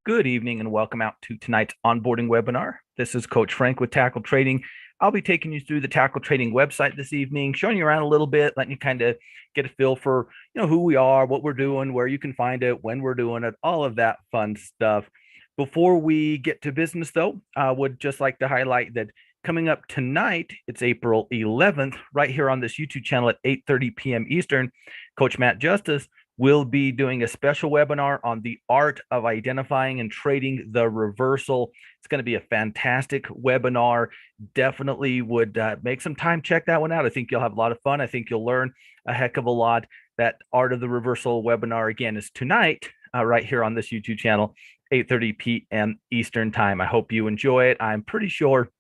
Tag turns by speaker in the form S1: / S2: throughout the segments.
S1: Good evening and welcome out to tonight's onboarding webinar. This is Coach Frank with Tackle Trading. I'll be taking you through the Tackle Trading website this evening, showing you around a little bit, letting you kind of get a feel for, who we are, what we're doing, where you can find it, when we're doing it, all of that fun stuff. Before we get to business though, I would just like to highlight that coming up tonight, it's April 11th, right here on this YouTube channel at 8:30 p.m. Eastern, Coach Matt Justice will be doing a special webinar on the art of identifying and trading the reversal. It's going to be a fantastic webinar. Definitely would make some time, check that one out. I think you'll have a lot of fun. I think you'll learn a heck of a lot. That art of the reversal webinar, again, is tonight right here on this YouTube channel, 8:30 p.m. Eastern time. I hope you enjoy it. I'm pretty sure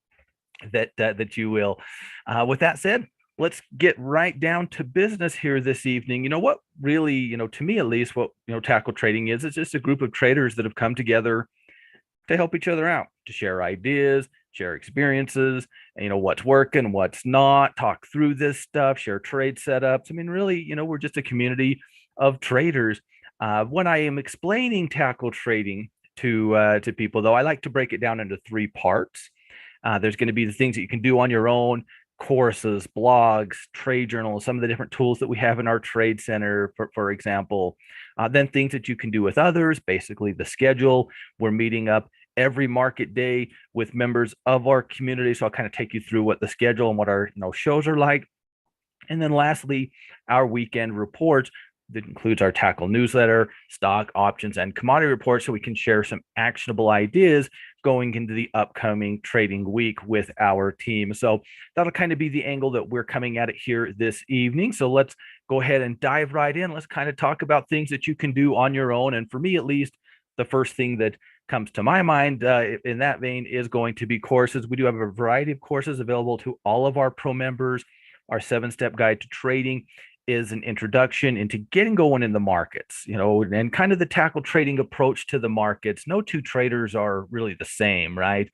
S1: that you will. With that said, let's get right down to business here this evening. You know what really, to me at least, what tackle trading is just a group of traders that have come together to help each other out, to share ideas, share experiences, and what's working, what's not, talk through this stuff, share trade setups. I mean, really, we're just a community of traders. When I am explaining tackle trading to people, though, I like to break it down into three parts. There's going to be the things that you can do on your own, courses, blogs, trade journals, some of the different tools that we have in our trade center, for example. Then things that you can do with others, basically the schedule. We're meeting up every market day with members of our community. So I'll kind of take you through what the schedule and what our shows are like. And then lastly, our weekend reports. That includes our tackle newsletter, stock options, and commodity reports, so we can share some actionable ideas going into the upcoming trading week with our team. So that'll kind of be the angle that we're coming at it here this evening. So let's go ahead and dive right in. Let's kind of talk about things that you can do on your own. And for me, at least, the first thing that comes to my mind in that vein is going to be courses. We do have a variety of courses available to all of our pro members. Our 7-step guide to trading is an introduction into getting going in the markets, and kind of the tackle trading approach to the markets. No two traders are really the same, right?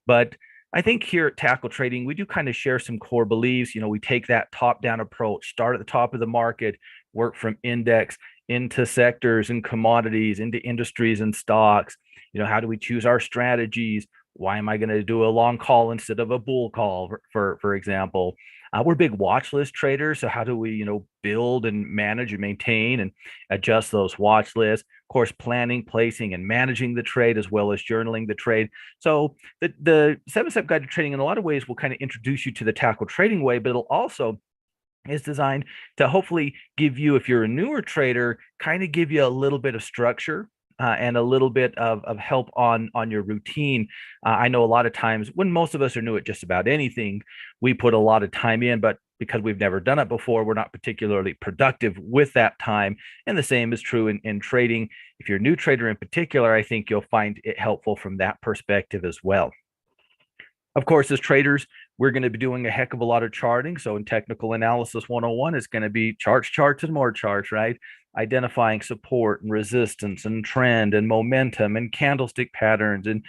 S1: But I think here at Tackle Trading, we do kind of share some core beliefs. We take that top-down approach, start at the top of the market, work from index into sectors and commodities, into industries and stocks. How do we choose our strategies? Why am I going to do a long call instead of a bull call, for example? We're big watch list traders. So how do we, build and manage and maintain and adjust those watch lists? Of course, planning, placing, and managing the trade, as well as journaling the trade. So the 7-step guide to trading in a lot of ways will kind of introduce you to the tackle trading way, but it'll also is designed to hopefully give you, if you're a newer trader, kind of give you a little bit of structure and a little bit of help on your routine. I know a lot of times when most of us are new at just about anything, we put a lot of time in, but because we've never done it before, we're not particularly productive with that time. And the same is true in trading. If you're a new trader in particular, I think you'll find it helpful from that perspective as well. Of course, as traders, we're going to be doing a heck of a lot of charting. So in Technical Analysis 101, it's going to be charts, and more charts, right? Identifying support and resistance and trend and momentum and candlestick patterns and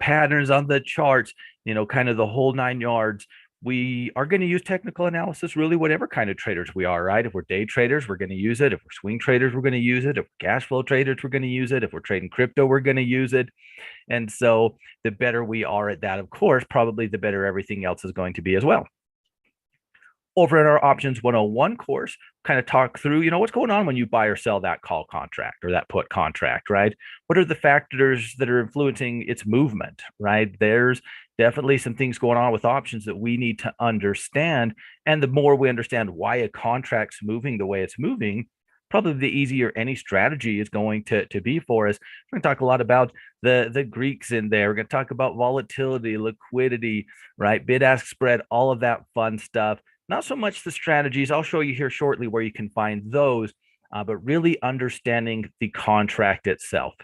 S1: patterns on the charts, kind of the whole 9 yards. We are going to use technical analysis, really, whatever kind of traders we are, right? If we're day traders, we're going to use it. If we're swing traders, we're going to use it. If we're cash flow traders, we're going to use it. If we're trading crypto, we're going to use it. And so the better we are at that, of course, probably the better everything else is going to be as well. Over at our Options 101 course, kind of talk through, what's going on when you buy or sell that call contract or that put contract, right? What are the factors that are influencing its movement, right? There's definitely some things going on with options that we need to understand. And the more we understand why a contract's moving the way it's moving, probably the easier any strategy is going to be for us. We're going to talk a lot about the Greeks in there. We're going to talk about volatility, liquidity, right? Bid-ask spread, all of that fun stuff. Not so much the strategies. I'll show you here shortly where you can find those, but really understanding the contract itself.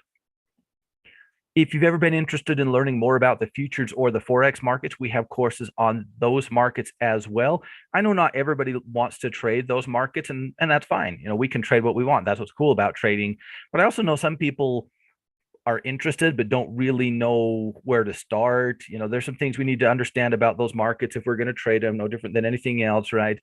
S1: If you've ever been interested in learning more about the futures or the Forex markets, we have courses on those markets as well. I know not everybody wants to trade those markets, and that's fine. We can trade what we want. That's what's cool about trading. But I also know some people are interested but don't really know where to start. There's some things we need to understand about those markets if we're going to trade them, no different than anything else, right?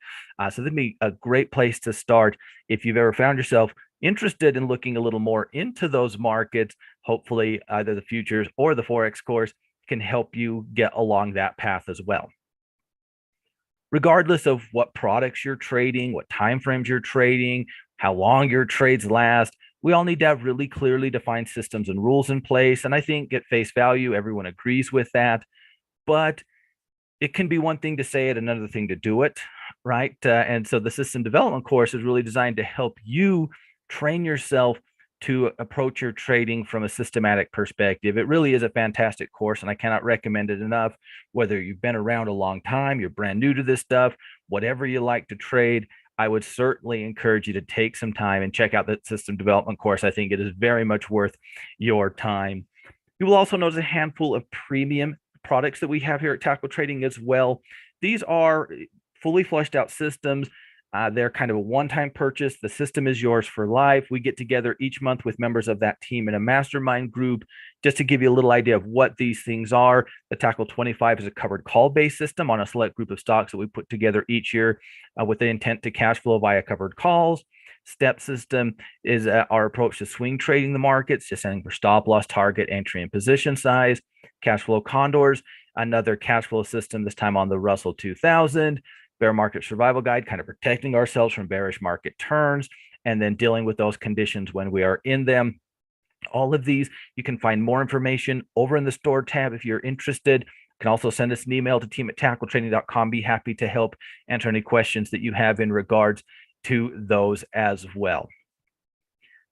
S1: So that'd be a great place to start if you've ever found yourself interested in looking a little more into those markets, hopefully either the futures or the Forex course can help you get along that path as well. Regardless of what products you're trading, what timeframes you're trading, how long your trades last, we all need to have really clearly defined systems and rules in place. And I think at face value, everyone agrees with that. But it can be one thing to say it, another thing to do it, right? And so the system development course is really designed to help you train yourself to approach your trading from a systematic perspective. It really is a fantastic course, and I cannot recommend it enough. Whether you've been around a long time, you're brand new to this stuff, whatever you like to trade, I would certainly encourage you to take some time and check out that system development course. I think it is very much worth your time. You will also notice a handful of premium products that we have here at Tackle Trading as well. These are fully fleshed out systems. They're kind of a one-time purchase. The system is yours for life. We get together each month with members of that team in a mastermind group. Just to give you a little idea of what these things are, the Tackle 25 is a covered call-based system on a select group of stocks that we put together each year with the intent to cash flow via covered calls. Step system is our approach to swing trading the markets, just setting for stop loss, target, entry, and position size. Cash flow condors, another cash flow system, this time on the Russell 2000. Bear market survival guide, kind of protecting ourselves from bearish market turns, and then dealing with those conditions when we are in them. All of these, you can find more information over in the store tab if you're interested. You can also send us an email to team@tackletrading.com. Be happy to help answer any questions that you have in regards to those as well.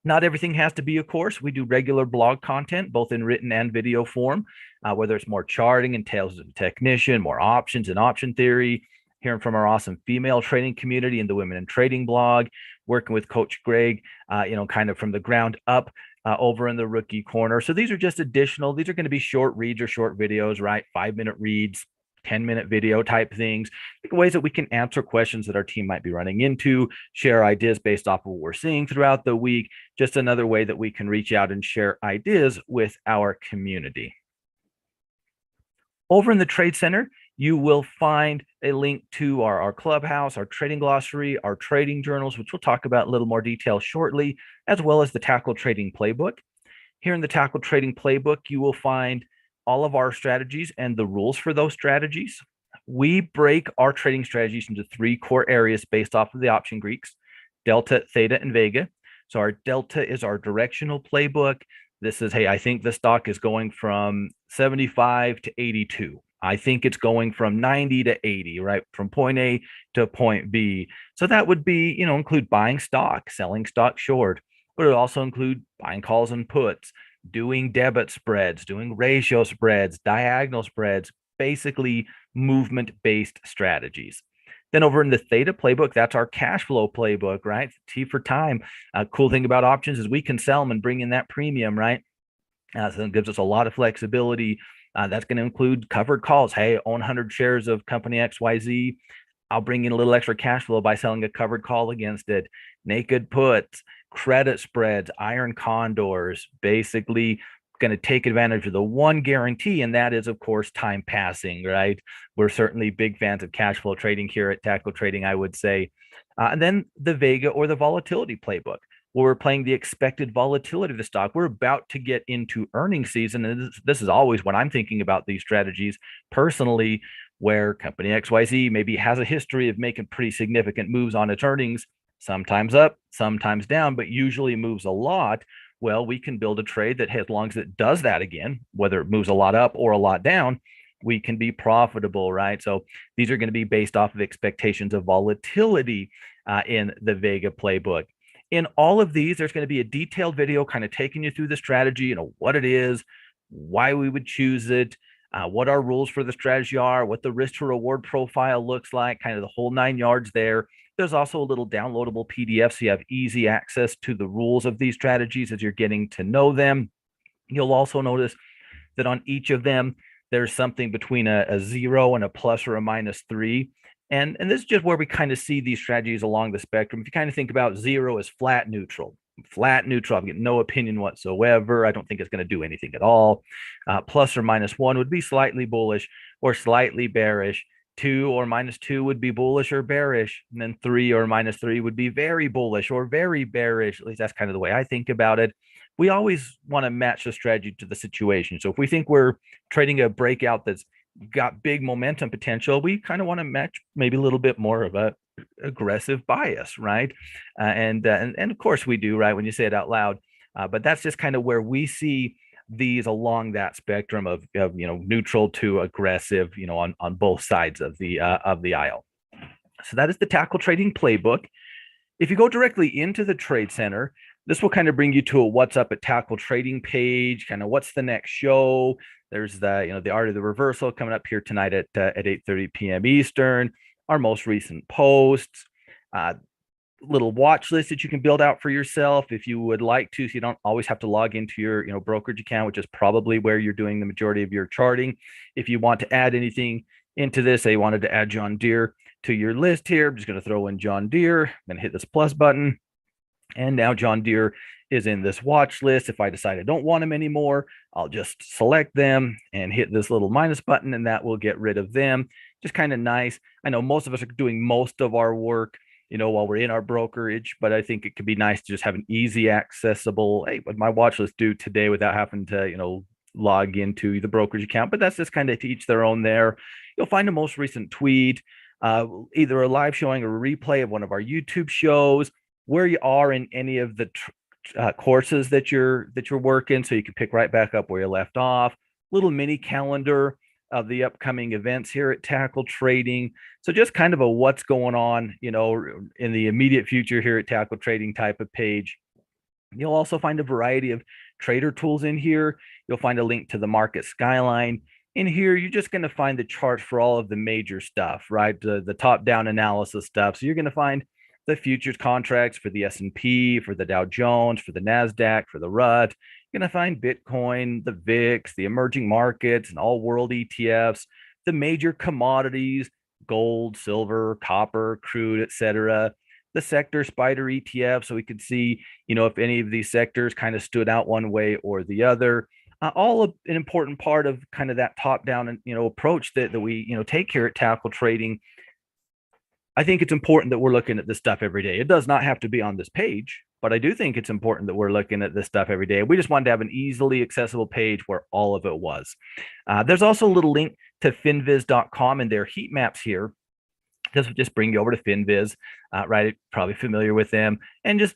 S1: Not everything has to be a course. We do regular blog content, both in written and video form, whether it's more charting and tales of a technician, more options and option theory, hearing from our awesome female trading community in the Women in Trading blog, working with Coach Greg, kind of from the ground up over in the Rookie Corner. So these are just additional. These are going to be short reads or short videos, right? 5-minute reads, 10-minute video type things, ways that we can answer questions that our team might be running into, share ideas based off of what we're seeing throughout the week. Just another way that we can reach out and share ideas with our community. Over in the Trade Center, you will find a link to our clubhouse, our trading glossary, our trading journals, which we'll talk about in a little more detail shortly, as well as the Tackle Trading Playbook. Here in the Tackle Trading Playbook, you will find all of our strategies and the rules for those strategies. We break our trading strategies into 3 core areas based off of the option Greeks: Delta, Theta, and Vega. So our Delta is our directional playbook. This is, hey, I think the stock is going from 75 to 82. I think it's going from 90 to 80, right? From point A to point B. So that would be, include buying stock, selling stock short. But it would also include buying calls and puts, doing debit spreads, doing ratio spreads, diagonal spreads, basically movement-based strategies. Then over in the Theta playbook, that's our cash flow playbook, right? T for time. Cool thing about options is we can sell them and bring in that premium, right? So it gives us a lot of flexibility. That's going to include covered calls. Hey, own 100 shares of company XYZ. I'll bring in a little extra cash flow by selling a covered call against it. Naked puts, credit spreads, iron condors, basically going to take advantage of the one guarantee, and that is, of course, time passing, right? We're certainly big fans of cash flow trading here at Tackle Trading, I would say. And then the Vega or the volatility playbook, where we're playing the expected volatility of the stock. We're about to get into earnings season, and this is always when I'm thinking about these strategies personally, where company XYZ maybe has a history of making pretty significant moves on its earnings, sometimes up, sometimes down, but usually moves a lot. Well, we can build a trade that, as long as it does that again, whether it moves a lot up or a lot down, we can be profitable, right? So these are going to be based off of expectations of volatility in the Vega playbook. In all of these, there's going to be a detailed video kind of taking you through the strategy, what it is, why we would choose it, what our rules for the strategy are, what the risk to reward profile looks like, kind of the whole 9 yards there. There's also a little downloadable PDF, so you have easy access to the rules of these strategies as you're getting to know them. You'll also notice that on each of them, there's something between a 0 and a plus or a -3. And this is just where we kind of see these strategies along the spectrum. If you kind of think about 0 as flat neutral, I've got no opinion whatsoever. I don't think it's going to do anything at all. Plus or -1 would be slightly bullish or slightly bearish. 2 or -2 would be bullish or bearish, and then 3 or -3 would be very bullish or very bearish. At least that's kind of the way I think about it. We always want to match the strategy to the situation. So if we think we're trading a breakout that's got big momentum potential, we kind of want to match maybe a little bit more of a aggressive bias, right? And of course we do, right, when you say it out loud. But that's just kind of where we see these along that spectrum of neutral to aggressive, on both sides of the aisle. So that is the tackle trading playbook. If you go directly into the trade center, this will kind of bring you to a what's up at tackle trading page, kind of what's the next show. There's the art of the reversal coming up here tonight at 8:30 p.m. Eastern, our most recent posts, little watch list that you can build out for yourself if you would like to, so you don't always have to log into your brokerage account, which is probably where you're doing the majority of your charting. If you want to add anything into this, say you wanted to add John Deere to your list here, I'm just going to throw in John Deere, I'm going to hit this plus button, and now John Deere is in this watch list. If I decide I don't want them anymore, I'll just select them and hit this little minus button, and that will get rid of them. Just kind of nice. I know most of us are doing most of our work while we're in our brokerage, but I think it could be nice to just have an easy accessible, hey, what my watch list do today without having to, log into the brokerage account. But that's just kind of to each their own there. You'll find the most recent tweet, either a live showing or a replay of one of our YouTube shows, where you are in any of the courses that you're working, so you can pick right back up where you left off. Little mini calendar of the upcoming events here at Tackle Trading. So just kind of a what's going on, in the immediate future here at Tackle Trading type of page. You'll also find a variety of trader tools in here. You'll find a link to the market skyline. In here, you're just going to find the charts for all of the major stuff, right? The top-down analysis stuff. So you're going to find the futures contracts for the S&P, for the Dow Jones, for the NASDAQ, for the RUT. You're going to find Bitcoin, the VIX, the emerging markets, and all world ETFs, the major commodities, gold, silver, copper, crude, etc. The sector spider ETF, so we could see, if any of these sectors kind of stood out one way or the other. All an important part of kind of that top-down, approach that we, take here at Tackle Trading. I think it's important that we're looking at this stuff every day. It does not have to be on this page, but I do think it's important that we're looking at this stuff every day. We just wanted to have an easily accessible page where all of it was. There's also a little link to finviz.com and their heat maps here. This will just bring you over to Finviz, right? Probably familiar with them, and just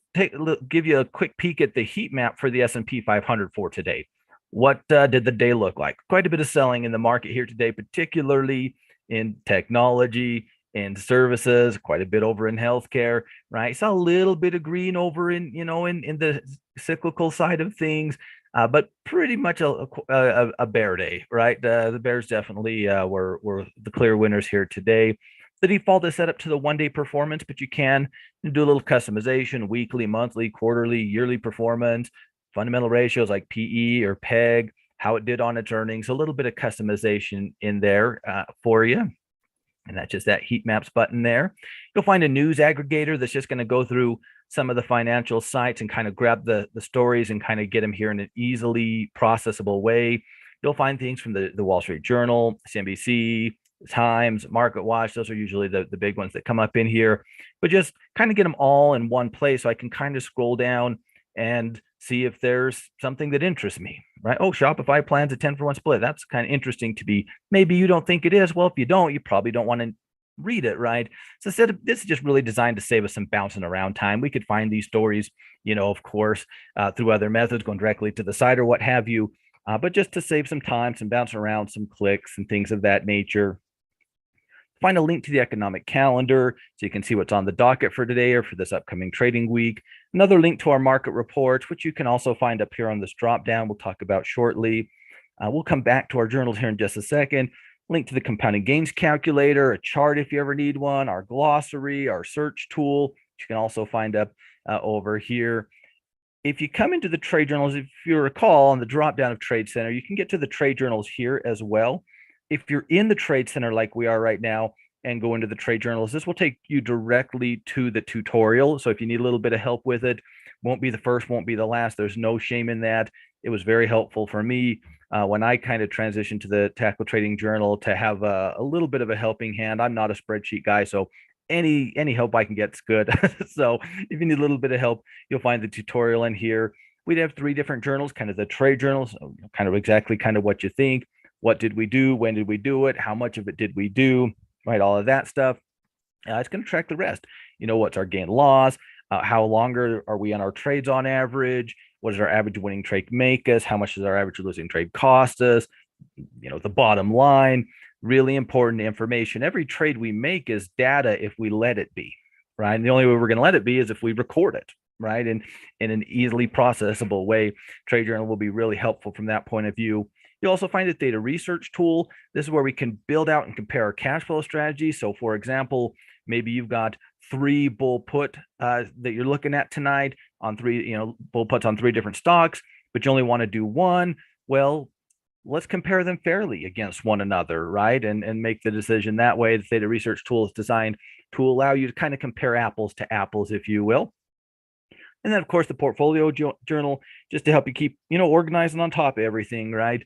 S1: give you a quick peek at the heat map for the S&P 500 for today. What did the day look like? Quite a bit of selling in the market here today, particularly in technology and services, quite a bit over in healthcare, right? Saw a little bit of green over in the cyclical side of things, but pretty much a bear day, right? The bears definitely were the clear winners here today. The default is set up to the one-day performance, but you can do a little customization: weekly, monthly, quarterly, yearly performance, fundamental ratios like PE or PEG, how it did on its earnings, a little bit of customization in there for you. And that's just that heat maps button there. You'll find a news aggregator that's just going to go through some of the financial sites and kind of grab the stories and kind of get them here in an easily processable way. You'll find things from the Wall Street Journal, CNBC, Times, Market Watch. Those are usually the big ones that come up in here, but just kind of get them all in one place so I can kind of scroll down and see if there's something that interests me, right? Oh, Shopify plans a 10-for-1 split. That's kind of interesting to be. Maybe you don't think it is. Well, if you don't, you probably don't want to read it, right? So instead of this is just really designed to save us some bouncing around time. We could find these stories, of course, through other methods, going directly to the site or what have you. But just to save some time, some bouncing around, some clicks and things of that nature. Find a link to the economic calendar so you can see what's on the docket for today or for this upcoming trading week. Another link to our market reports, which you can also find up here on this drop down we'll talk about shortly. We'll come back to our journals here in just a second. Link to the compounding gains calculator, a chart if you ever need one, our glossary, our search tool, which you can also find up over here. If you come into the trade journals, if you recall on the drop down of Trade Center, you can get to the trade journals here as well. If you're in the Trade Center like we are right now and go into the trade journals, this will take you directly to the tutorial. So if you need a little bit of help with it, won't be the first, won't be the last. There's no shame in that. It was very helpful for me when I kind of transitioned to the tackle trading journal to have a little bit of a helping hand. I'm not a spreadsheet guy, so any help I can get is good. So if you need a little bit of help, you'll find the tutorial in here. We'd have 3 different journals, kind of the trade journals, kind of exactly kind of what you think. What did we do? When did we do it? How much of it did we do? Right, all of that stuff. It's going to track the rest. What's our gain loss? How longer are we on our trades on average? What does our average winning trade make us? How much does our average losing trade cost us? The bottom line, really important information. Every trade we make is data if we let it be, right? And the only way we're going to let it be is if we record it, right? And in an easily processable way. Trade Journal will be really helpful from that point of view. You'll also find a data research tool. This is where we can build out and compare our cash flow strategy. So for example, maybe you've got 3 bull put that you're looking at tonight on 3, bull puts on 3 different stocks, but you only want to do one. Well, let's compare them fairly against one another, right? And make the decision that way. The data research tool is designed to allow you to kind of compare apples to apples, if you will. And then, of course, the portfolio journal, just to help you keep, organized and on top of everything, right?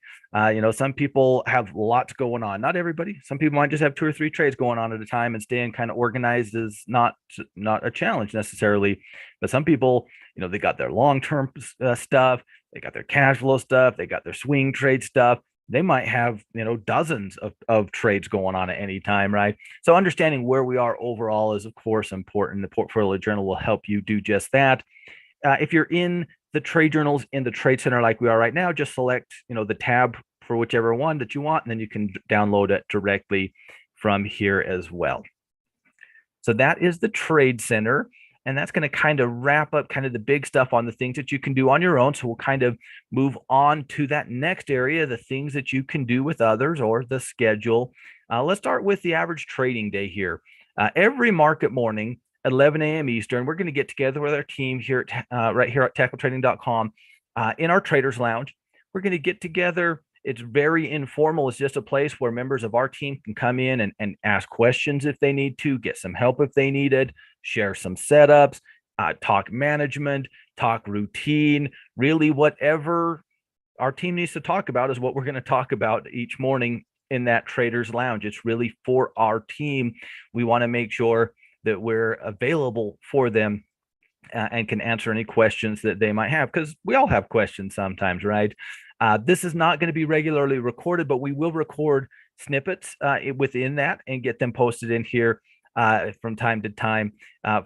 S1: Some people have lots going on. Not everybody. Some people might just have 2 or 3 trades going on at a time, and staying kind of organized is not a challenge necessarily. But some people, they got their long-term stuff, they got their cash flow stuff, they got their swing trade stuff. They might have, dozens of trades going on at any time, right? So understanding where we are overall is, of course, important. The portfolio journal will help you do just that. If you're in the trade journals in the trade center like we are right now, just select, the tab for whichever one that you want, and then you can download it directly from here as well. So that is the trade center. And that's going to kind of wrap up kind of the big stuff on the things that you can do on your own. So we'll kind of move on to that next area, the things that you can do with others or the schedule. Let's start with the average trading day here. Every market morning at 11 a.m. Eastern, we're going to get together with our team here at right here at tackletrading.com in our traders lounge. We're going to get together. It's very informal. It's just a place where members of our team can come in and ask questions if they need to, get some help if they need it, share some setups, talk management, talk routine, really whatever our team needs to talk about is what we're going to talk about each morning in that traders lounge. It's really for our team. We want to make sure that we're available for them and can answer any questions that they might have, because we all have questions sometimes, right? This is not going to be regularly recorded, but we will record snippets within that and get them posted in here from time to time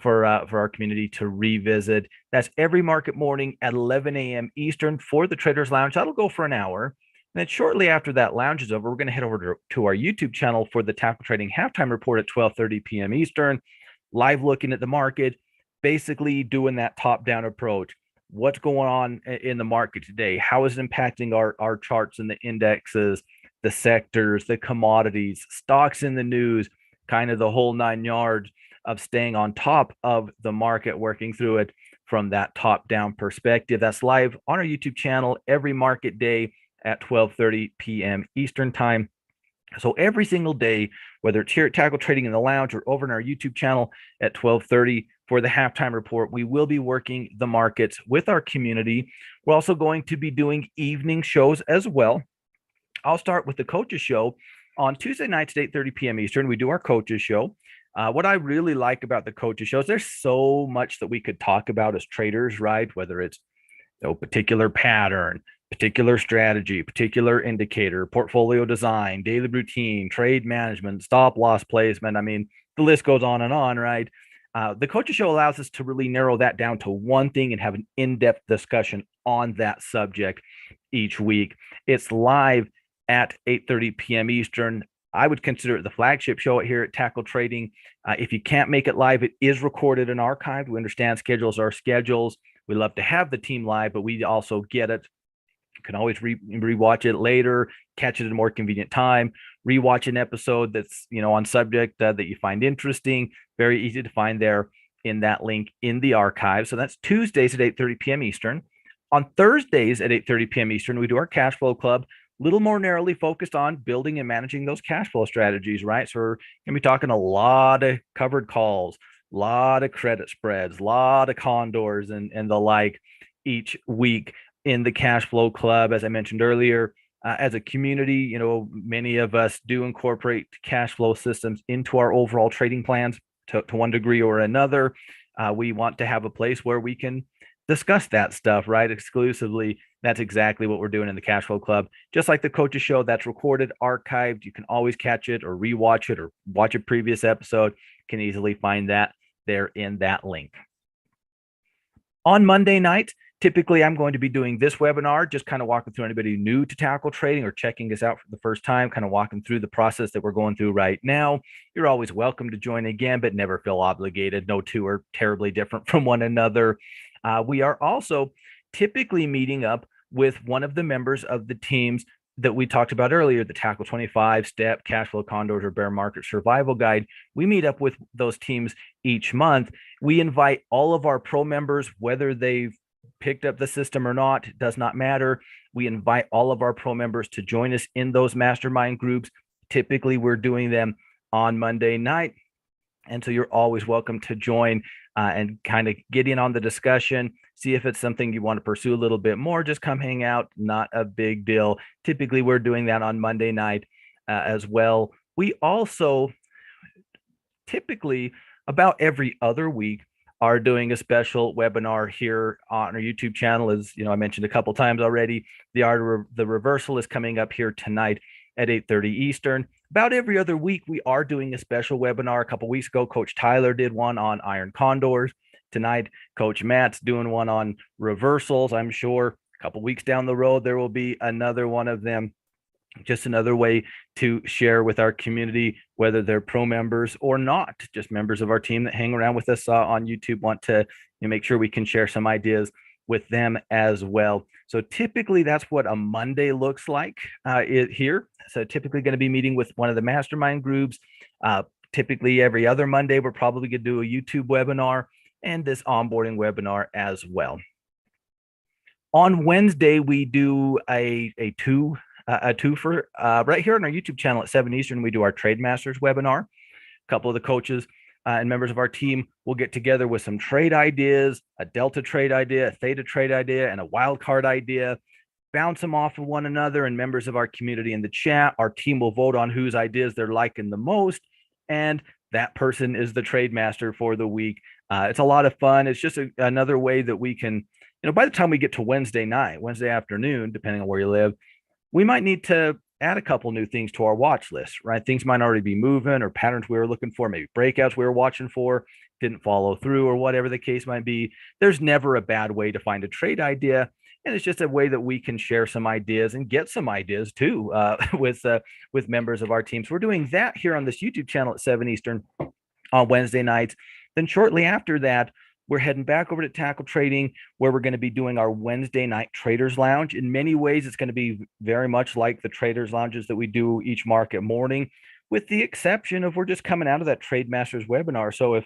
S1: for our community to revisit. That's every market morning at 11 a.m. Eastern for the Traders Lounge. That'll go for an hour. And then shortly after that lounge is over, we're going to head over to our YouTube channel for the Tackle Trading Halftime Report at 12:30 p.m. Eastern, live looking at the market, basically doing that top-down approach. What's going on in the market today? How is it impacting our charts and the indexes, the sectors, the commodities, stocks in the news, kind of the whole 9 yards of staying on top of the market, working through it from that top-down perspective. That's live on our YouTube channel every market day at 12:30 p.m. Eastern time. So every single day, whether it's here at Tackle Trading in the Lounge or over in our YouTube channel at 12:30 for the halftime report, we will be working the markets with our community. We're also going to be doing evening shows as well. I'll start with the coaches show on Tuesday nights at 8:30 p.m. Eastern. We do our coaches show. What I really like about the coaches shows, there's so much that we could talk about as traders, right? Whether it's particular pattern, particular strategy, particular indicator, portfolio design, daily routine, trade management, stop loss placement. I mean, the list goes on, right? The coaches show allows us to really narrow that down to one thing and have an in-depth discussion on that subject each week. It's live at 8:30 p.m. Eastern. I would consider it the flagship show here at Tackle Trading. If you can't make it live, it is recorded and archived. We understand schedules are schedules. We love to have the team live, but we also get it. You can always rewatch it later, catch it at a more convenient time, rewatch an episode that's on subject that you find interesting. Very easy to find there in that link in the archive. So that's Tuesdays at 8:30 p.m. Eastern. On Thursdays at 8:30 p.m. Eastern, we do our cash flow club, a little more narrowly focused on building and managing those cash flow strategies, right? So we're going to be talking a lot of covered calls, a lot of credit spreads, a lot of condors and the like each week in the cash flow club. As I mentioned earlier, as a community, many of us do incorporate cash flow systems into our overall trading plans to one degree or another. We want to have a place where we can discuss that stuff, right? Exclusively. That's exactly what we're doing in the Cash Flow Club. Just like the coaches show, that's recorded, archived. You can always catch it or rewatch it or watch a previous episode. You can easily find that there in that link. On Monday night, typically I'm going to be doing this webinar, just kind of walking through anybody new to tackle trading or checking us out for the first time, kind of walking through the process that we're going through right now. You're always welcome to join again, but never feel obligated. No two are terribly different from one another. We are also typically meeting up with one of the members of the teams that we talked about earlier, the Tackle 25 Step, Cash Flow Condors, or Bear Market Survival Guide. We meet up with those teams each month. We invite all of our pro members, whether they've picked up the system or not, it does not matter. We invite all of our pro members to join us in those mastermind groups. Typically, we're doing them on Monday night. And so you're always welcome to join and kind of get in on the discussion, see if it's something you want to pursue a little bit more. Just come hang out, not a big deal. Typically, we're doing that on Monday night as well. We also typically about every other week are doing a special webinar here on our YouTube channel. As I mentioned a couple times already, the art of the reversal is coming up here tonight at 8:30 Eastern. About every other week, we are doing a special webinar. A couple weeks ago, Coach Tyler did one on iron condors. Tonight, Coach Matt's doing one on reversals. I'm sure a couple weeks down the road, there will be another one of them. Just another way to share with our community, whether they're pro members or not, just members of our team that hang around with us on YouTube, want to make sure we can share some ideas with them as well. So typically that's what a Monday looks like here. So typically going to be meeting with one of the mastermind groups. Typically every other Monday, we're probably going to do a YouTube webinar and this onboarding webinar as well. On Wednesday, we do a twofer right here on our YouTube channel at 7 Eastern. We do our Trade Masters webinar. A couple of the coaches and members of our team will get together with some trade ideas, a Delta trade idea, a Theta trade idea, and a wild card idea, bounce them off of one another, and members of our community in the chat. Our team will vote on whose ideas they're liking the most, and that person is the trade master for the week. It's a lot of fun. It's just another way that we can, by the time we get to Wednesday night, Wednesday afternoon, depending on where you live, we might need to add a couple new things to our watch list, right? Things might already be moving, or patterns we were looking for, maybe breakouts we were watching for, didn't follow through, or whatever the case might be. There's never a bad way to find a trade idea. And it's just a way that we can share some ideas and get some ideas too with members of our team. So we're doing that here on this YouTube channel at 7 Eastern on Wednesday nights. Then shortly after that, we're heading back over to Tackle Trading, where we're going to be doing our Wednesday night Traders Lounge. In many ways, it's going to be very much like the Traders Lounges that we do each market morning, with the exception of we're just coming out of that Trade Masters webinar. So if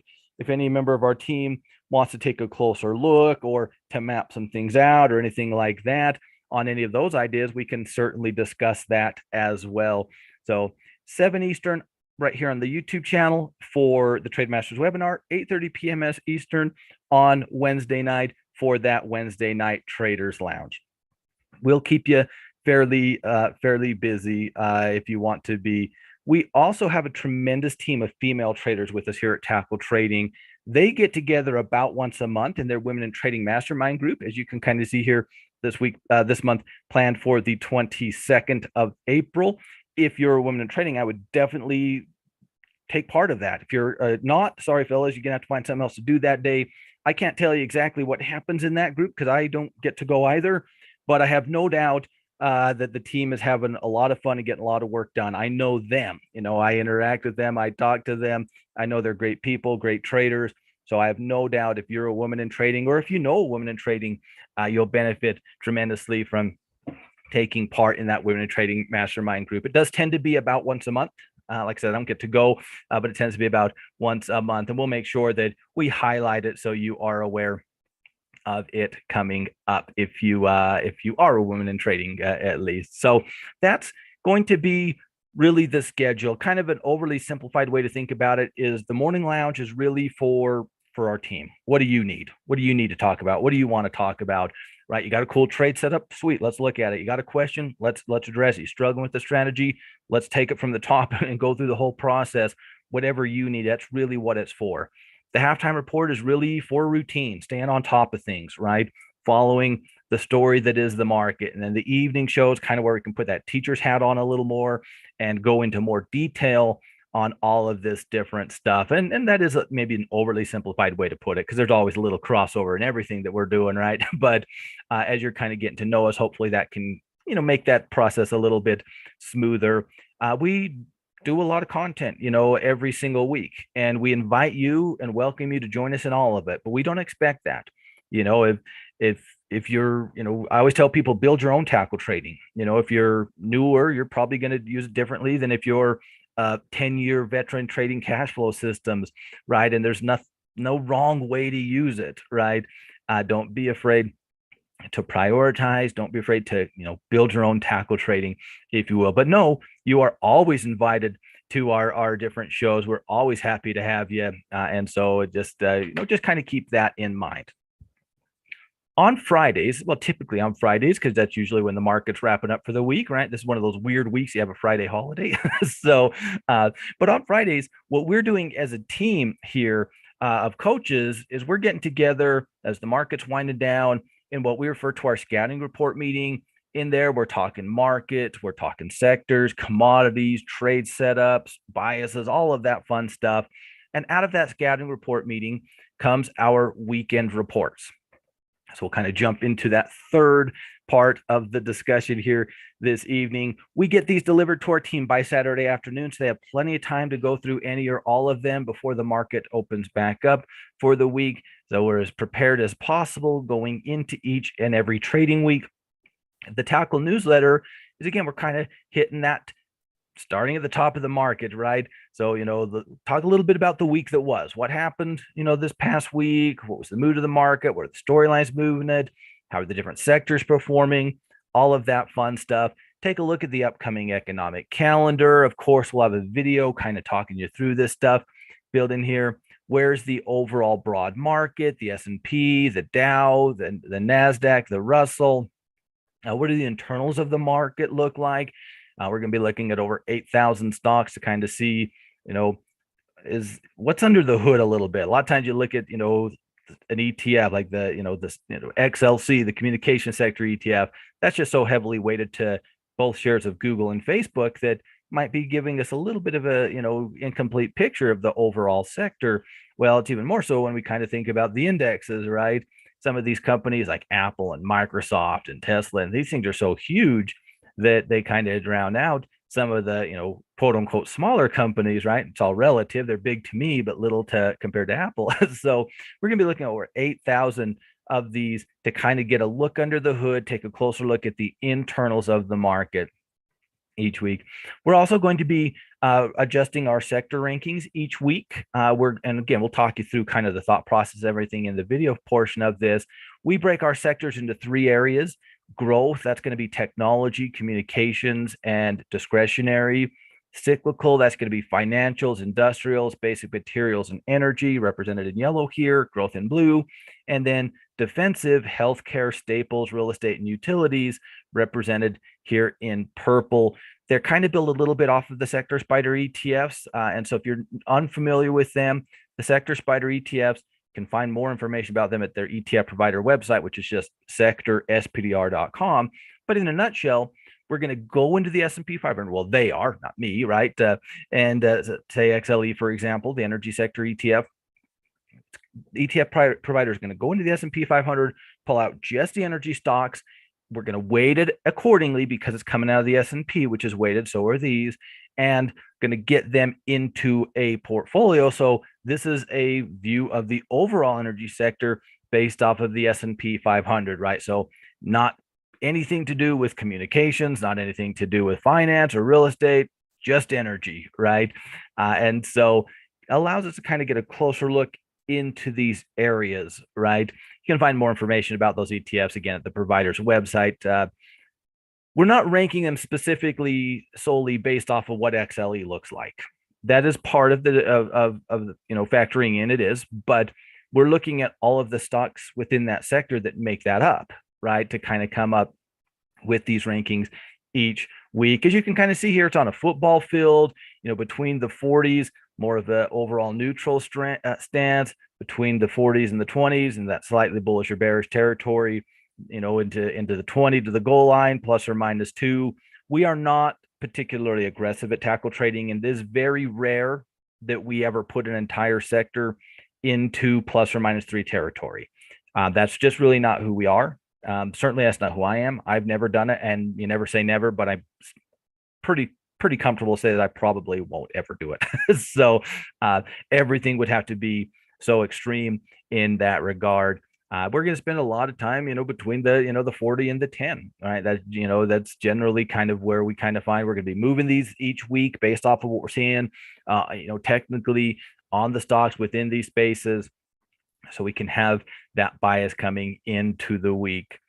S1: any member of our team wants to take a closer look or to map some things out or anything like that on any of those ideas, we can certainly discuss that as well. So 7 Eastern, right here on the YouTube channel for the Trade Masters webinar, 8:30 p.m. Eastern on Wednesday night for that Wednesday night Traders Lounge. We'll keep you fairly busy if you want to be. We also have a tremendous team of female traders with us here at Tackle Trading. They get together about once a month in their Women in Trading Mastermind group, as you can kind of see here this month, planned for the 22nd of April. If you're a woman in trading, I would definitely take part of that. If you're not, sorry, fellas, you're going to have to find something else to do that day. I can't tell you exactly what happens in that group because I don't get to go either, but I have no doubt that the team is having a lot of fun and getting a lot of work done. I know them, I interact with them. I talk to them. I know they're great people, great traders. So I have no doubt if you're a woman in trading, or if you know a woman in trading, you'll benefit tremendously from taking part in that Women in Trading Mastermind group. It does tend to be about once a month. Like I said, I don't get to go, but it tends to be about once a month, and we'll make sure that we highlight it so you are aware of it coming up if you are a woman in trading at least. So that's going to be really the schedule. Kind of an overly simplified way to think about it is the morning lounge is really for our team. What do you need? What do you need to talk about? What do you want to talk about? right? You got a cool trade setup, sweet. Let's look at it. You got a question, let's address it. You struggling with the strategy, let's take it from the top and go through the whole process. Whatever you need, that's really what it's for. The halftime report is really for routine, staying on top of things, right? Following the story that is the market. And then the evening show is kind of where we can put that teacher's hat on a little more and go into more detail on all of this different stuff. And that is maybe an overly simplified way to put it, because there's always a little crossover in everything that we're doing, right? But as you're kind of getting to know us, hopefully that can, make that process a little bit smoother. We do a lot of content, every single week, and we invite you and welcome you to join us in all of it. But we don't expect that. If you're, I always tell people, build your own tackle trading. If you're newer, you're probably going to use it differently than if you're 10-year veteran trading cash flow systems, right? And there's no wrong way to use it, right? Don't be afraid to prioritize. Don't be afraid to, build your own tackle trading, if you will. But no, you are always invited to our different shows. We're always happy to have you. And so just kind of keep that in mind. On Fridays, well, typically on Fridays, because that's usually when the market's wrapping up for the week, right? This is one of those weird weeks you have a Friday holiday. So, but on Fridays, what we're doing as a team here of coaches is we're getting together as the market's winding down in what we refer to our scouting report meeting. In there, we're talking markets, we're talking sectors, commodities, trade setups, biases, all of that fun stuff. And out of that scouting report meeting comes our weekend reports. So we'll kind of jump into that third part of the discussion here this evening. We get these delivered to our team by Saturday afternoon, so they have plenty of time to go through any or all of them before the market opens back up for the week. So we're as prepared as possible going into each and every trading week. The Tackle newsletter is, again, we're kind of hitting that starting at the top of the market, right? So, talk a little bit about the week that was. What happened, this past week? What was the mood of the market? What are the storylines moving it? How are the different sectors performing? All of that fun stuff. Take a look at the upcoming economic calendar. Of course, we'll have a video kind of talking you through this stuff built in here. Where's the overall broad market, the S&P, the Dow, the NASDAQ, the Russell? What do the internals of the market look like? We're going to be looking at over 8,000 stocks to kind of see, is what's under the hood a little bit. A lot of times you look at, an ETF like this XLC, the communication sector ETF. That's just so heavily weighted to both shares of Google and Facebook that might be giving us a little bit of a, incomplete picture of the overall sector. Well, it's even more so when we kind of think about the indexes, right? Some of these companies like Apple and Microsoft and Tesla, and these things are so huge that they kind of drown out some of the, quote unquote, smaller companies, right? It's all relative. They're big to me, but little to compared to Apple. So we're going to be looking at over 8,000 of these to kind of get a look under the hood, take a closer look at the internals of the market each week. We're also going to be adjusting our sector rankings each week. And again, we'll talk you through kind of the thought process, everything in the video portion of this. We break our sectors into 3 areas. Growth, that's going to be technology, communications, and discretionary. Cyclical, that's going to be financials, industrials, basic materials, and energy, represented in yellow here, growth in blue. And then defensive, healthcare, staples, real estate, and utilities, represented here in purple. They're kind of built a little bit off of the Sector Spider ETFs. And so if you're unfamiliar with them, the Sector Spider ETFs, can find more information about them at their ETF provider website, which is just sectorspdr.com. But in a nutshell, we're going to go into the S&P 500. Well, they are, not me, right? And say XLE, for example, the energy sector ETF. The ETF provider is going to go into the S&P 500, pull out just the energy stocks. We're going to weight it accordingly because it's coming out of the S&P, which is weighted. So are these, and going to get them into a portfolio. So this is a view of the overall energy sector based off of the S&P 500, right? So not anything to do with communications, not anything to do with finance or real estate, just energy, right? And so it allows us to kind of get a closer look into these areas, right? You can find more information about those ETFs again at the provider's website. We're not ranking them specifically solely based off of what XLE looks like. That is part of the factoring in, it is, but we're looking at all of the stocks within that sector that make that up, right, to kind of come up with these rankings each week. As you can kind of see here, it's on a football field, between the 40s, more of the overall neutral stance, between the 40s and the 20s, and that slightly bullish or bearish territory, into the 20 to the goal line, ±2. We are not particularly aggressive at tackle trading, and it is very rare that we ever put an entire sector into ±3 territory. That's just really not who we are. Certainly that's not who I am. I've never done it, and you never say never, but I'm pretty comfortable to say that I probably won't ever do it. So everything would have to be so extreme in that regard. We're going to spend a lot of time, between the 40 and the 10, right? That's generally kind of where we kind of find we're going to be moving these each week based off of what we're seeing, technically on the stocks within these spaces. So we can have that bias coming into the week.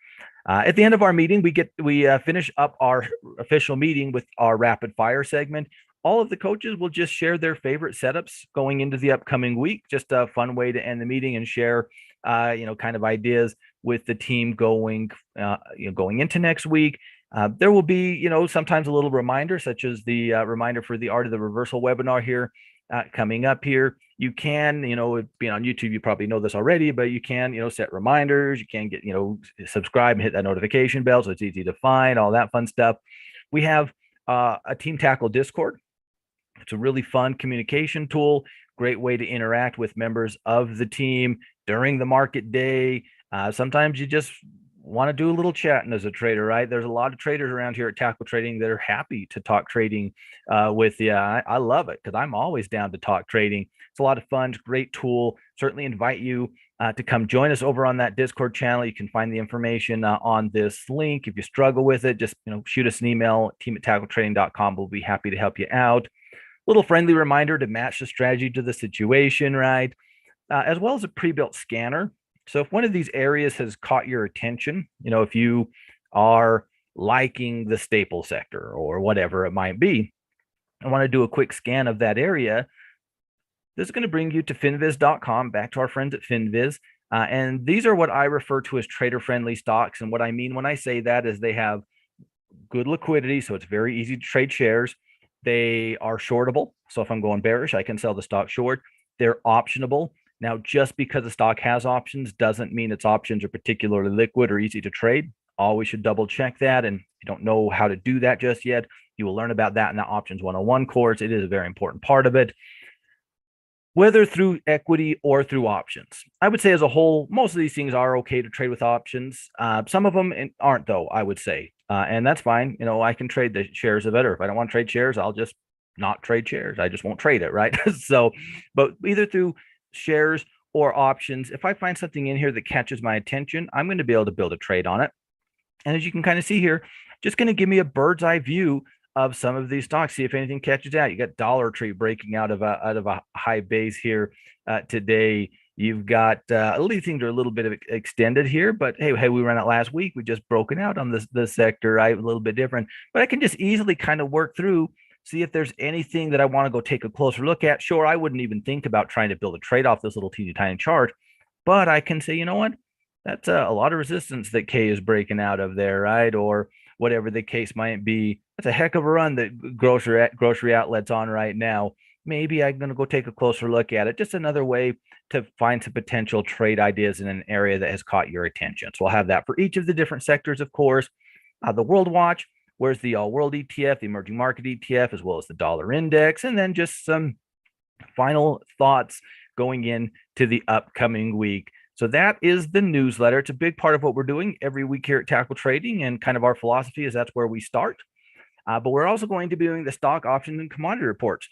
S1: At the end of our meeting, we finish up our official meeting with our rapid fire segment. All of the coaches will just share their favorite setups going into the upcoming week. Just a fun way to end the meeting and share, kind of ideas with the team going into next week. There will be, sometimes a little reminder, such as the reminder for the Art of the Reversal webinar here coming up here. You can, being on YouTube, you probably know this already, but you can, set reminders. You can get, subscribe and hit that notification bell so it's easy to find, all that fun stuff. We have a Team Tackle Discord. It's a really fun communication tool, great way to interact with members of the team during the market day. Sometimes you just want to do a little chatting as a trader, right? There's a lot of traders around here at Tackle Trading that are happy to talk trading with you. I love it because I'm always down to talk trading. It's a lot of fun. It's a great tool. Certainly invite you to come join us over on that Discord channel. You can find the information on this link. If you struggle with it, just shoot us an email, team@tackletrading.com. We'll be happy to help you out. Little friendly reminder to match the strategy to the situation, right? As well as a pre-built scanner. So if one of these areas has caught your attention, if you are liking the staple sector or whatever it might be, I want to do a quick scan of that area. This is going to bring you to finviz.com, back to our friends at Finviz. And these are what I refer to as trader-friendly stocks. And what I mean when I say that is they have good liquidity, so it's very easy to trade shares. They are shortable. So if I'm going bearish, I can sell the stock short. They're optionable. Now, just because the stock has options doesn't mean its options are particularly liquid or easy to trade. Always should double check that. And if you don't know how to do that just yet, you will learn about that in the Options 101 course. It is a very important part of it. Whether through equity or through options, I would say as a whole, most of these things are okay to trade with options. Some of them aren't, though, I would say. And that's fine. I can trade the shares of it, or if I don't want to trade shares, I'll just not trade shares. I just won't trade it, right? So, but either through shares or options, if I find something in here that catches my attention, I'm going to be able to build a trade on it. And as you can kind of see here, just going to give me a bird's eye view of some of these stocks. See if anything catches out. You got Dollar Tree breaking out of a high base here today. You've got these things are a little bit of extended here, but hey, we ran out last week. We just broken out on this sector, right? A little bit different, but I can just easily kind of work through, see if there's anything that I want to go take a closer look at. Sure, I wouldn't even think about trying to build a trade off this little teeny tiny chart, but I can say, you know what? That's a lot of resistance that K is breaking out of there, right? Or whatever the case might be. That's a heck of a run that grocery outlets on right now. Maybe I'm going to go take a closer look at it. Just another way to find some potential trade ideas in an area that has caught your attention. So we'll have that for each of the different sectors, of course. The World Watch, where's the All World ETF, the Emerging Market ETF, as well as the Dollar Index, and then just some final thoughts going into the upcoming week. So that is the newsletter. It's a big part of what we're doing every week here at Tackle Trading, and kind of our philosophy is that's where we start. But we're also going to be doing the stock, options, and commodity reports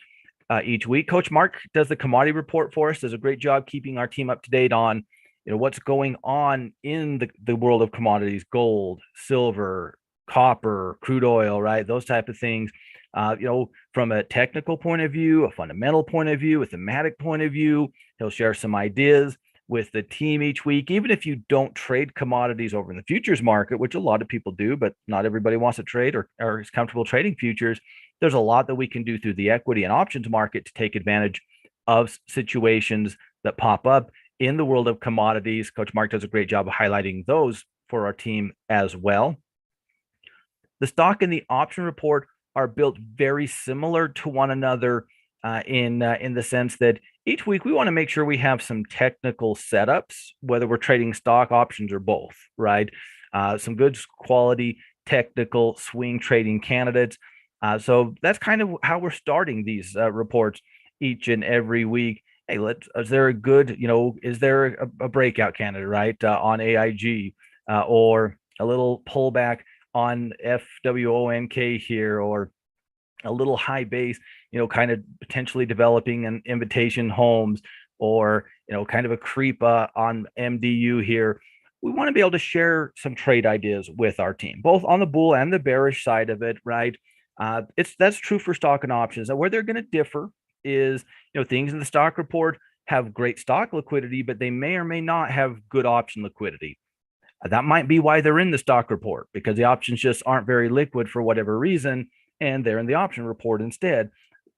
S1: each week. Coach Mark does the commodity report for us, does a great job keeping our team up to date on what's going on in the world of commodities: gold, silver, copper, crude oil, right? Those type of things. From a technical point of view, a fundamental point of view, a thematic point of view, he'll share some ideas with the team each week. Even if you don't trade commodities over in the futures market, which a lot of people do, but not everybody wants to trade or is comfortable trading futures, there's a lot that we can do through the equity and options market to take advantage of situations that pop up in the world of commodities. Coach Mark does a great job of highlighting those for our team as well. The stock and the option report are built very similar to one another in the sense that each week we want to make sure we have some technical setups, whether we're trading stock, options, or both, right? Some good quality technical swing trading candidates. So that's kind of how we're starting these reports each and every week. Hey, is there a good, is there a breakout candidate, right, on AIG or a little pullback on FWONK here, or a little high base, kind of potentially developing an Invitation Homes, or, kind of a creep on MDU here. We want to be able to share some trade ideas with our team, both on the bull and the bearish side of it, right? That's true for stock and options. Now, where they're going to differ is, things in the stock report have great stock liquidity, but they may or may not have good option liquidity. That might be why they're in the stock report, because the options just aren't very liquid for whatever reason, and they're in the option report instead.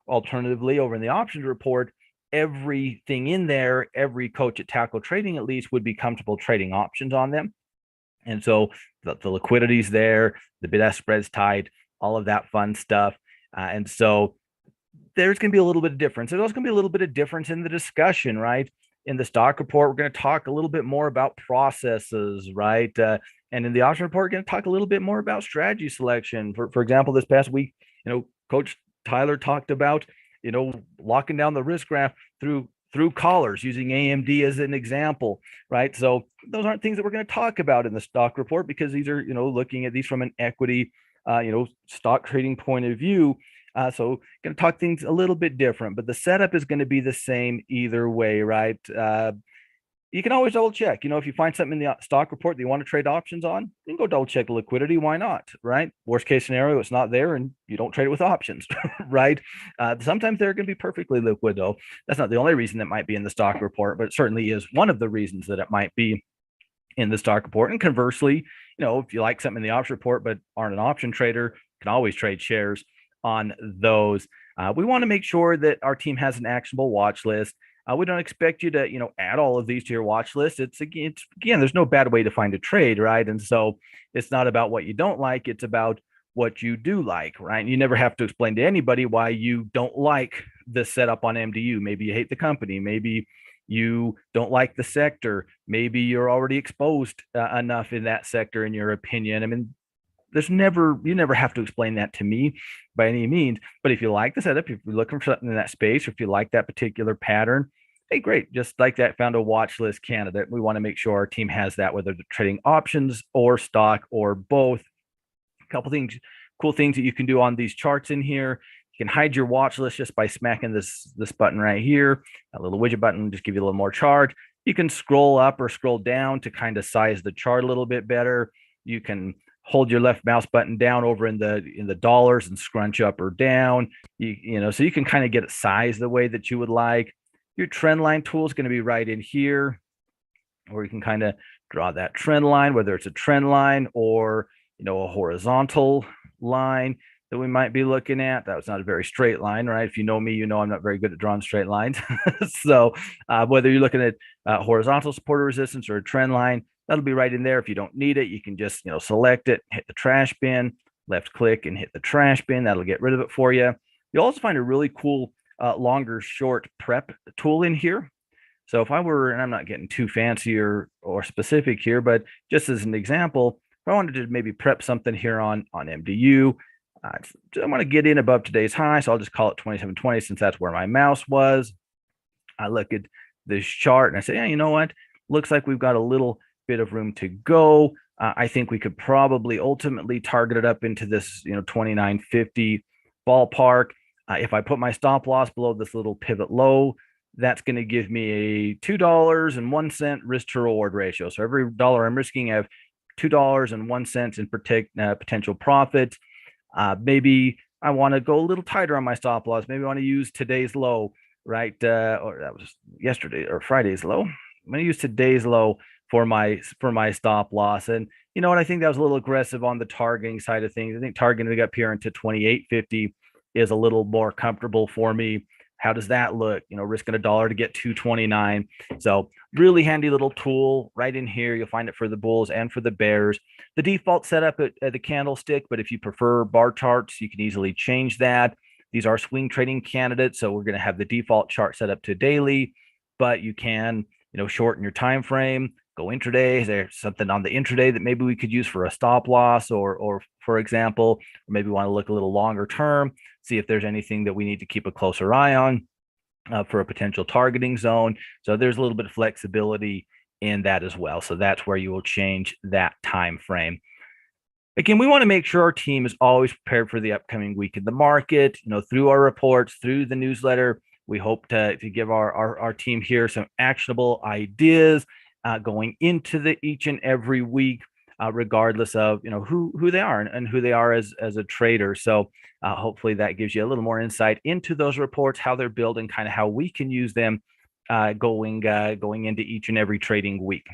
S1: Alternatively, over in the options report, everything in there, every coach at Tackle Trading at least would be comfortable trading options on them. And so the liquidity's there, the bid-ask spread's tight, all of that fun stuff. And so there's going to be a little bit of difference. There's also going to be a little bit of difference in the discussion, right? In the stock report, we're going to talk a little bit more about processes, right? And in the option report, we're going to talk a little bit more about strategy selection. For example, this past week, Coach Tyler talked about, locking down the risk graph through collars, using AMD as an example, right? So those aren't things that we're going to talk about in the stock report, because these are, looking at these from an equity, stock trading point of view. So going to talk things a little bit different, but the setup is going to be the same either way, right? You can always double check. If you find something in the stock report that you want to trade options on, you can go double check the liquidity. Why not, right? Worst case scenario, it's not there and you don't trade it with options, right? Sometimes they're going to be perfectly liquid, though. That's not the only reason it might be in the stock report, but it certainly is one of the reasons that it might be in the stock report. And conversely, if you like something in the option report but aren't an option trader, you can always trade shares on those. We want to make sure that our team has an actionable watch list. We don't expect you to, add all of these to your watch list. It's again, there's no bad way to find a trade, right? And so it's not about what you don't like. It's about what you do like, right? You never have to explain to anybody why you don't like the setup on MDU. Maybe you hate the company. Maybe you don't like the sector. Maybe you're already exposed enough in that sector, in your opinion. I mean, you never have to explain that to me by any means. But if you like the setup, if you're looking for something in that space, or if you like that particular pattern, hey, great. Just like that, found a watch list candidate. We want to make sure our team has that, whether they're trading options or stock or both. A couple things, cool things that you can do on these charts in here. You can hide your watch list just by smacking this button right here. A little widget button, just give you a little more charge. You can scroll up or scroll down to kind of size the chart a little bit better. You can hold your left mouse button down over in the dollars and scrunch up or down. So you can kind of get it sized the way that you would like. Your trend line tool is going to be right in here, or you can kind of draw that trend line, whether it's a trend line or a horizontal line that we might be looking at. That was not a very straight line, right? If you know me, I'm not very good at drawing straight lines. So whether you're looking at horizontal support or resistance or a trend line, that'll be right in there. If you don't need it, you can just select it, hit the trash bin, left click and hit the trash bin. That'll get rid of it for you. You'll also find a really cool longer short prep tool in here. So if I were, and I'm not getting too fancy or specific here, but just as an example, if I wanted to maybe prep something here on MDU, I want to get in above today's high, so I'll just call it 2720 since that's where my mouse was. I look at this chart and I say, yeah, you know what? Looks like we've got a little bit of room to go. I think we could probably ultimately target it up into this 2950 ballpark. If I put my stop loss below this little pivot low, that's going to give me a $2.01 risk to reward ratio. So every dollar I'm risking, I have $2.01 in potential profit. Maybe I want to go a little tighter on my stop loss. Maybe I want to use today's low, right? Or that was yesterday or Friday's low. I'm going to use today's low for my stop loss. And you know what? I think that was a little aggressive on the targeting side of things. I think targeting up here into 2850 is a little more comfortable for me. How does that look? Risking $1 to get 229. So really handy little tool right in here. You'll find it for the bulls and for the bears. The default setup at the candlestick, but if you prefer bar charts, you can easily change that. These are swing trading candidates, so we're going to have the default chart set up to daily, but you can, shorten your time frame, go intraday. Is there something on the intraday that maybe we could use for a stop loss, or for example, or maybe want to look a little longer term, see if there's anything that we need to keep a closer eye on for a potential targeting zone. So there's a little bit of flexibility in that as well. So that's where you will change that time frame. Again, we want to make sure our team is always prepared for the upcoming week in the market, through our reports, through the newsletter. We hope to give our team here some actionable ideas going into each and every week, regardless of who they are and who they are as a trader. So hopefully that gives you a little more insight into those reports, how they're built, and kind of how we can use them going into each and every trading week.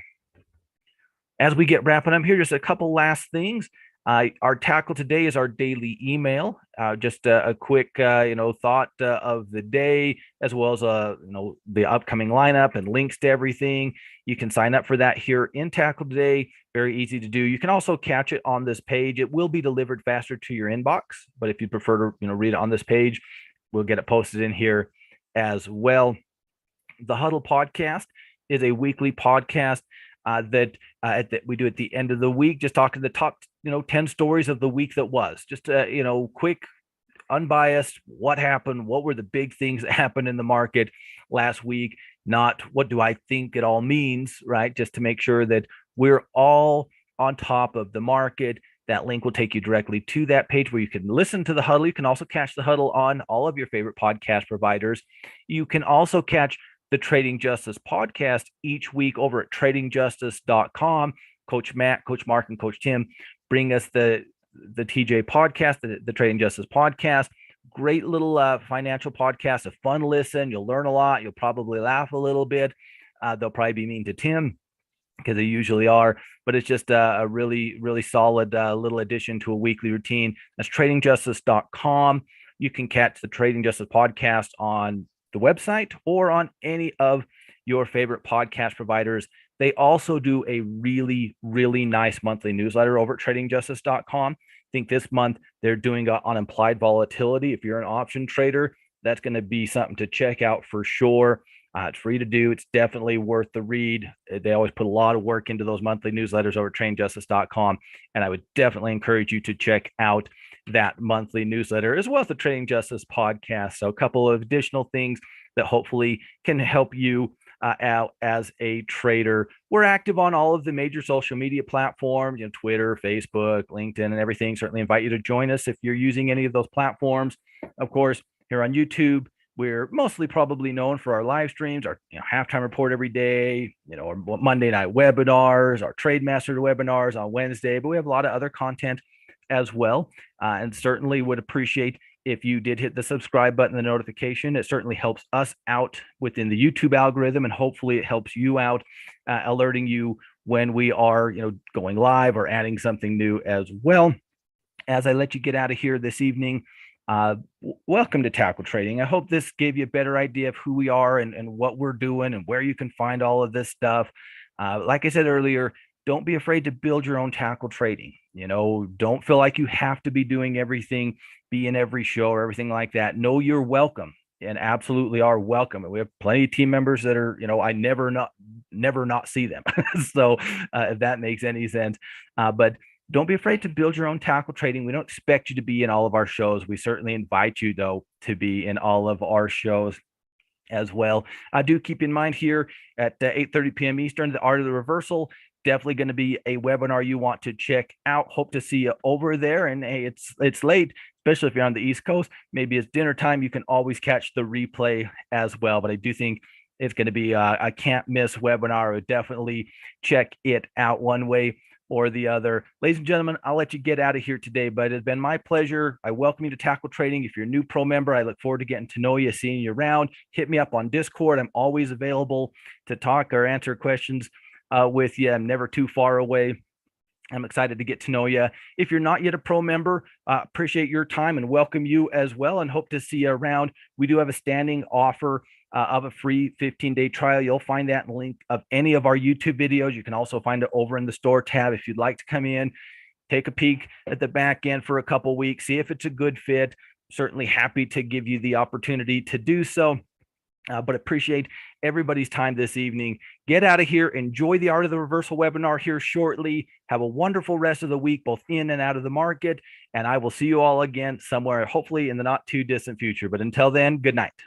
S1: As we get wrapping up here, just a couple last things. Our tackle today is our daily email. Just a quick, thought of the day, as well as the upcoming lineup and links to everything. You can sign up for that here in Tackle Today. Very easy to do. You can also catch it on this page. It will be delivered faster to your inbox, but if you prefer to read it on this page, we'll get it posted in here as well. The Huddle podcast is a weekly podcast that we do at the end of the week, just talking the top 10 stories of the week that was. Just quick, unbiased, what happened, what were the big things that happened in the market last week, not what do I think it all means, right? Just to make sure that we're all on top of the market. That link will take you directly to that page where you can listen to the Huddle. You can also catch the Huddle on all of your favorite podcast providers. You can also catch the Trading Justice podcast each week over at tradingjustice.com. Coach Matt, Coach Mark, and Coach Tim bring us the TJ podcast, the Trading Justice podcast. Great little financial podcast, a fun listen. You'll learn a lot. You'll probably laugh a little bit. They'll probably be mean to Tim, because they usually are, but it's just a really, really solid little addition to a weekly routine. That's tradingjustice.com. You can catch the Trading Justice podcast on the website or on any of your favorite podcast providers. They also do a really, really nice monthly newsletter over at tradingjustice.com. I think this month they're doing on implied volatility. If you're an option trader, that's going to be something to check out for sure. It's free to do. It's definitely worth the read. They always put a lot of work into those monthly newsletters over at tradingjustice.com. And I would definitely encourage you to check out that monthly newsletter, as well as the Trading Justice podcast. So a couple of additional things that hopefully can help you out as a trader. We're active on all of the major social media platforms, Twitter, Facebook, LinkedIn, and everything. Certainly invite you to join us if you're using any of those platforms. Of course, here on YouTube, we're mostly probably known for our live streams, our halftime report every day, our Monday night webinars, our Trade Master webinars on Wednesday, but we have a lot of other content as well. And certainly would appreciate if you did hit the subscribe button, the notification. It certainly helps us out within the YouTube algorithm, and hopefully it helps you out, alerting you when we are going live or adding something new as well. As I let you get out of here this evening, welcome to Tackle Trading. I hope this gave you a better idea of who we are and what we're doing and where you can find all of this stuff. Like I said earlier, don't be afraid to build your own tackle trading. Don't feel like you have to be doing everything, be in every show or everything like that. Know you're welcome, and absolutely are welcome. And we have plenty of team members that are, I never not see them. So if that makes any sense, but don't be afraid to build your own tackle trading. We don't expect you to be in all of our shows. We certainly invite you, though, to be in all of our shows as well. I do keep in mind here at 8:30 p.m. Eastern, the Art of the Reversal. Definitely going to be a webinar you want to check out. Hope to see you over there. And hey, it's late, especially if you're on the East Coast. Maybe it's dinner time. You can always catch the replay as well. But I do think it's going to be a can't miss webinar. I would definitely check it out one way or the other. Ladies and gentlemen, I'll let you get out of here today, but it's been my pleasure. I welcome you to Tackle Trading. If you're a new pro member, I look forward to getting to know you, seeing you around. Hit me up on Discord. I'm always available to talk or answer questions with you. I'm never too far away. I'm excited to get to know you. If you're not yet a pro member, appreciate your time and welcome you as well, and hope to see you around. We do have a standing offer of a free 15-day trial. You'll find that in the link of any of our YouTube videos. You can also find it over in the store tab if you'd like to come in, take a peek at the back end for a couple weeks, see if it's a good fit. Certainly happy to give you the opportunity to do so. But appreciate everybody's time this evening. Get out of here. Enjoy the Art of the Reversal webinar here shortly. Have a wonderful rest of the week, both in and out of the market. And I will see you all again somewhere, hopefully in the not too distant future. But until then, good night.